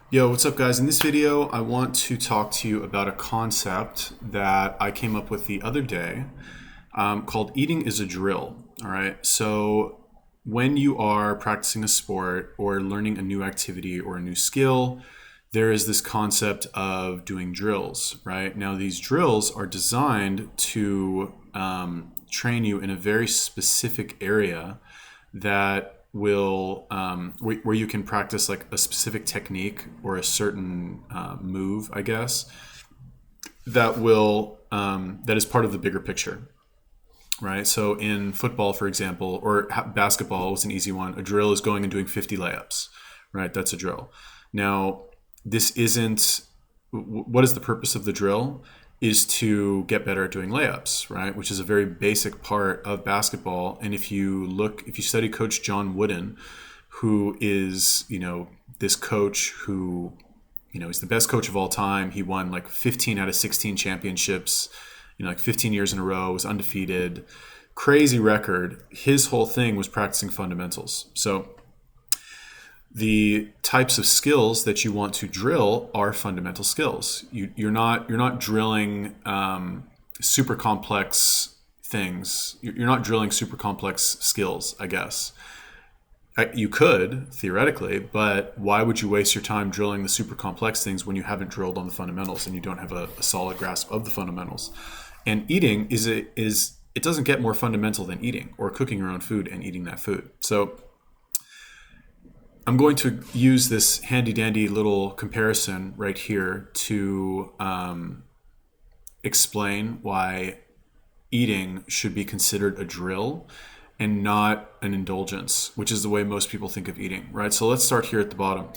Yo, what's up, guys? In this video, I want to talk to you about a concept that I came up with the other day called eating is a drill. All right. So, when you are practicing a sport or learning a new activity or a new skill, there is this concept of doing drills, right? Now, these drills are designed to train you in a very specific area that will where you can practice like a specific technique or a certain move, I guess, that is part of the bigger picture, right? So in football, for example, or basketball was an easy one. A drill is going and doing 50 layups, right? That's a drill. Now, this isn't what is the purpose of the drill is to get better at doing layups, right? Which is a very basic part of basketball. And if you study Coach John Wooden, who is, this coach who, he's the best coach of all time. He won like 15 out of 16 championships, like 15 years in a row, was undefeated, crazy record. His whole thing was practicing fundamentals. So the types of skills that you want to drill are fundamental skills. You're not drilling super complex things. You're not drilling super complex skills, I guess. You could theoretically, but why would you waste your time drilling the super complex things when you haven't drilled on the fundamentals and you don't have a solid grasp of the fundamentals? And eating it doesn't get more fundamental than eating or cooking your own food and eating that food. So I'm going to use this handy dandy little comparison right here to explain why eating should be considered a drill and not an indulgence, which is the way most people think of eating, right? So let's start here at the bottom.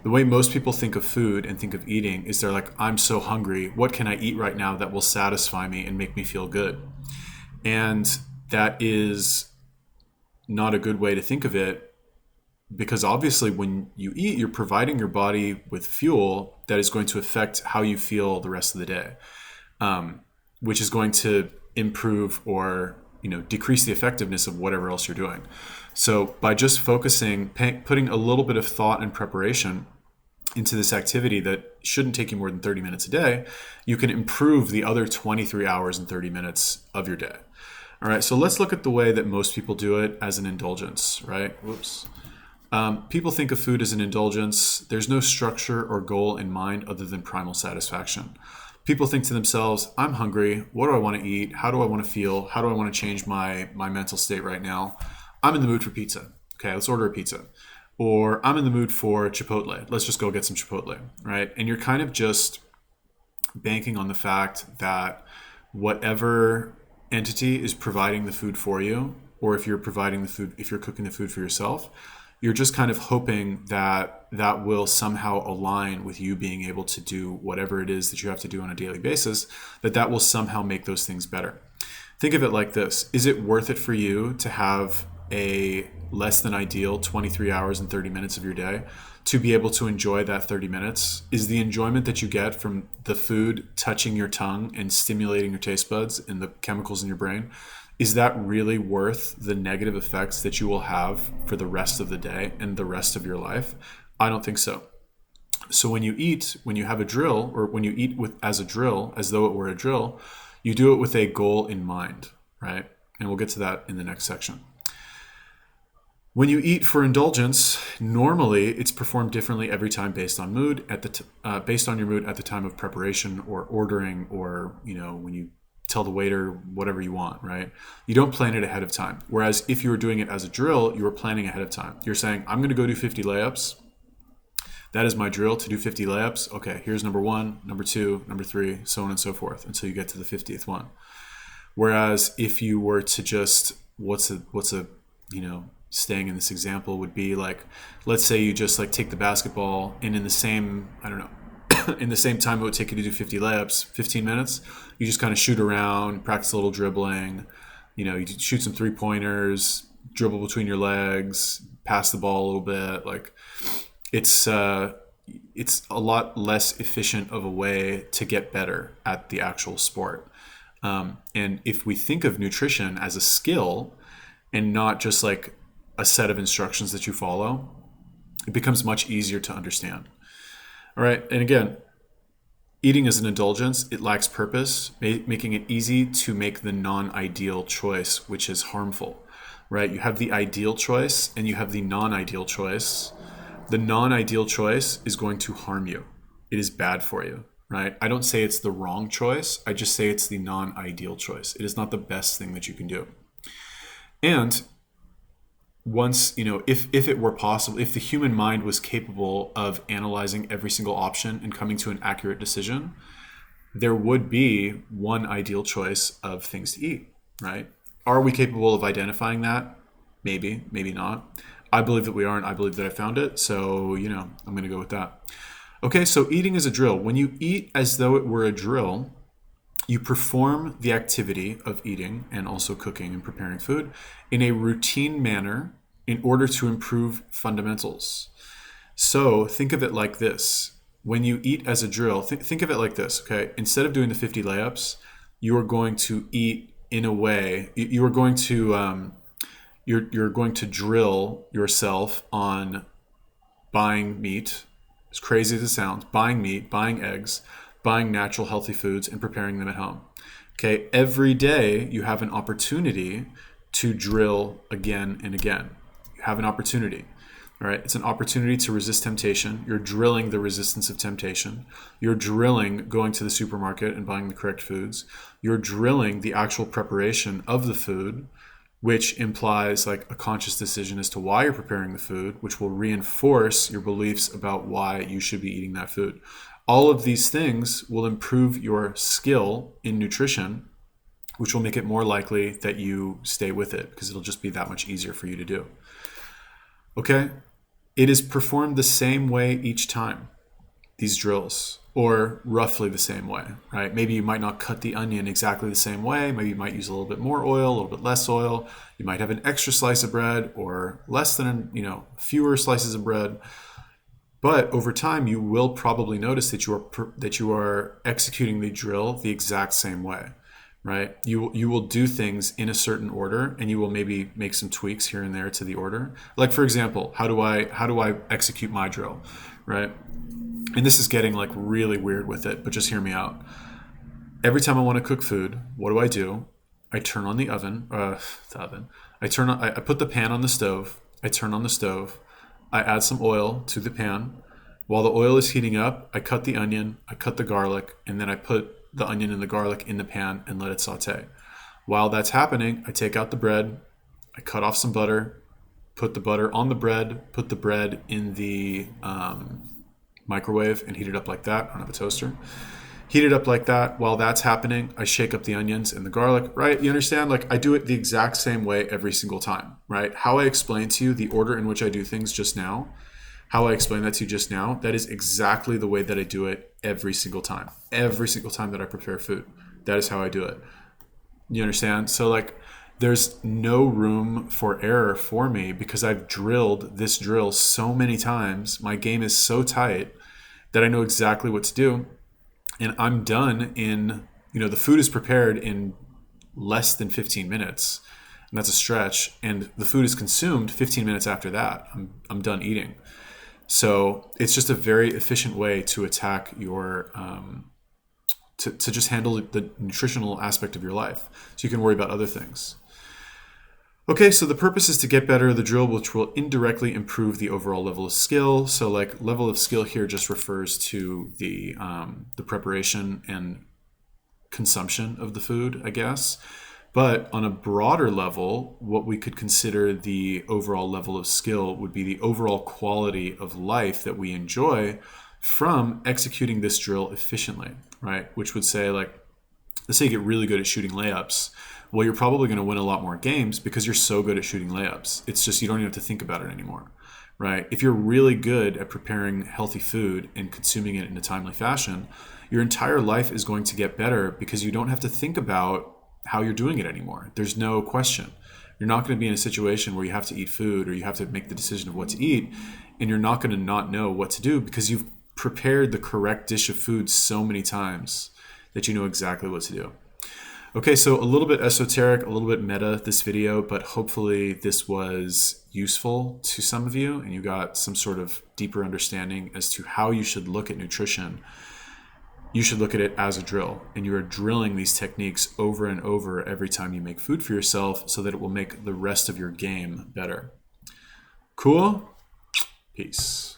The way most people think of food and think of eating is they're like, I'm so hungry. What can I eat right now that will satisfy me and make me feel good? And that is not a good way to think of it, because obviously when you eat, you're providing your body with fuel that is going to affect how you feel the rest of the day, which is going to improve or decrease the effectiveness of whatever else you're doing. So by just focusing, putting a little bit of thought and preparation into this activity that shouldn't take you more than 30 minutes a day, you can improve the other 23 hours and 30 minutes of your day. All right, so let's look at the way that most people do it as an indulgence, right? Whoops. People think of food as an indulgence. There's no structure or goal in mind other than primal satisfaction. People think to themselves, I'm hungry. What do I want to eat? How do I want to feel? How do I want to change my mental state right now? I'm in the mood for pizza. Okay, let's order a pizza. Or I'm in the mood for Chipotle. Let's just go get some Chipotle, right? And you're kind of just banking on the fact that whatever entity is providing the food for you, or if you're providing the food, if you're cooking the food for yourself, you're just kind of hoping that that will somehow align with you being able to do whatever it is that you have to do on a daily basis, that will somehow make those things better. Think of it like this. Is it worth it for you to have a less than ideal 23 hours and 30 minutes of your day to be able to enjoy that 30 minutes? Is the enjoyment that you get from the food touching your tongue and stimulating your taste buds and the chemicals in your brain, is that really worth the negative effects that you will have for the rest of the day and the rest of your life? I don't think so. So when you eat, when you have a drill, or when you eat as a drill, as though it were a drill, you do it with a goal in mind, right? And we'll get to that in the next section. When you eat for indulgence, normally it's performed differently every time based on mood based on your mood at the time of preparation or ordering, or when you tell the waiter whatever you want, right? You don't plan it ahead of time. Whereas if you were doing it as a drill, you were planning ahead of time. You're saying, I'm going to go do 50 layups. That is my drill, to do 50 layups. Okay, here's number 1, number 2, number 3, so on and so forth until you get to the 50th one. Whereas if you were to just, staying in this example would be like, let's say you just like take the basketball and in the same, in the same time it would take you to do 50 layups, 15 minutes, you just kind of shoot around, practice a little dribbling, you shoot some 3-pointers, dribble between your legs, pass the ball a little bit. Like it's a lot less efficient of a way to get better at the actual sport. And if we think of nutrition as a skill and not just like a set of instructions that you follow, it becomes much easier to understand. All right. And again, eating is an indulgence. It lacks purpose, making it easy to make the non-ideal choice, which is harmful, right? You have the ideal choice and you have the non-ideal choice. The non-ideal choice is going to harm you. It is bad for you, right? I don't say it's the wrong choice. I just say it's the non-ideal choice. It is not the best thing that you can do. And once, if it were possible, if the human mind was capable of analyzing every single option and coming to an accurate decision, there would be one ideal choice of things to eat, right? Are we capable of identifying that? Maybe, maybe not. I believe that we are, and I believe that I found it. So, I'm going to go with that. Okay, so eating is a drill. When you eat as though it were a drill, you perform the activity of eating and also cooking and preparing food in a routine manner in order to improve fundamentals. So think of it like this. When you eat as a drill, think of it like this, okay? Instead of doing the 50 layups, you are going to eat in a way, you are going to, you're going to drill yourself on buying meat, as crazy as it sounds, buying meat, buying eggs, buying natural healthy foods and preparing them at home. Okay, every day you have an opportunity to drill again and again. You have an opportunity. All right, it's an opportunity to resist temptation. You're drilling the resistance of temptation. You're drilling going to the supermarket and buying the correct foods. You're drilling the actual preparation of the food, which implies like a conscious decision as to why you're preparing the food, which will reinforce your beliefs about why you should be eating that food. All of these things will improve your skill in nutrition, which will make it more likely that you stay with it because it'll just be that much easier for you to do. Okay? It is performed the same way each time, these drills, or roughly the same way, right? Maybe you might not cut the onion exactly the same way. Maybe you might use a little bit more oil, a little bit less oil. You might have an extra slice of bread or less than, fewer slices of bread. But over time, you will probably notice that you are executing the drill the exact same way, right? You will do things in a certain order, and you will maybe make some tweaks here and there to the order. Like for example, how do I execute my drill, right? And this is getting like really weird with it, but just hear me out. Every time I want to cook food, what do? I turn on the oven. I put the pan on the stove. I turn on the stove. I add some oil to the pan. While the oil is heating up, I cut the onion, I cut the garlic, and then I put the onion and the garlic in the pan and let it saute. While that's happening, I take out the bread, I cut off some butter, put the butter on the bread, put the bread in the microwave and heat it up like that. I don't have a toaster. Heat it up like that. While that's happening, I shake up the onions and the garlic, right? You understand? Like I do it the exact same way every single time, right? How I explained to you the order in which I do things just now, how I explained that to you just now, that is exactly the way that I do it every single time. Every single time that I prepare food, that is how I do it. You understand? So like there's no room for error for me because I've drilled this drill so many times. My game is so tight that I know exactly what to do. And I'm done in, the food is prepared in less than 15 minutes. And that's a stretch. And the food is consumed 15 minutes after that. I'm done eating. So it's just a very efficient way to attack your, to just handle the nutritional aspect of your life. So you can worry about other things. Okay, so the purpose is to get better at the drill, which will indirectly improve the overall level of skill. So like level of skill here just refers to the preparation and consumption of the food, I guess. But on a broader level, what we could consider the overall level of skill would be the overall quality of life that we enjoy from executing this drill efficiently, right? Which would say like, let's say you get really good at shooting layups. Well, you're probably going to win a lot more games because you're so good at shooting layups. It's just you don't even have to think about it anymore, right? If you're really good at preparing healthy food and consuming it in a timely fashion, your entire life is going to get better because you don't have to think about how you're doing it anymore. There's no question. You're not going to be in a situation where you have to eat food or you have to make the decision of what to eat, and you're not going to not know what to do because you've prepared the correct dish of food so many times that you know exactly what to do. Okay, so a little bit esoteric, a little bit meta this video, but hopefully this was useful to some of you and you got some sort of deeper understanding as to how you should look at nutrition, you should look at it as a drill. And you are drilling these techniques over and over every time you make food for yourself so that it will make the rest of your game better. Cool? Peace.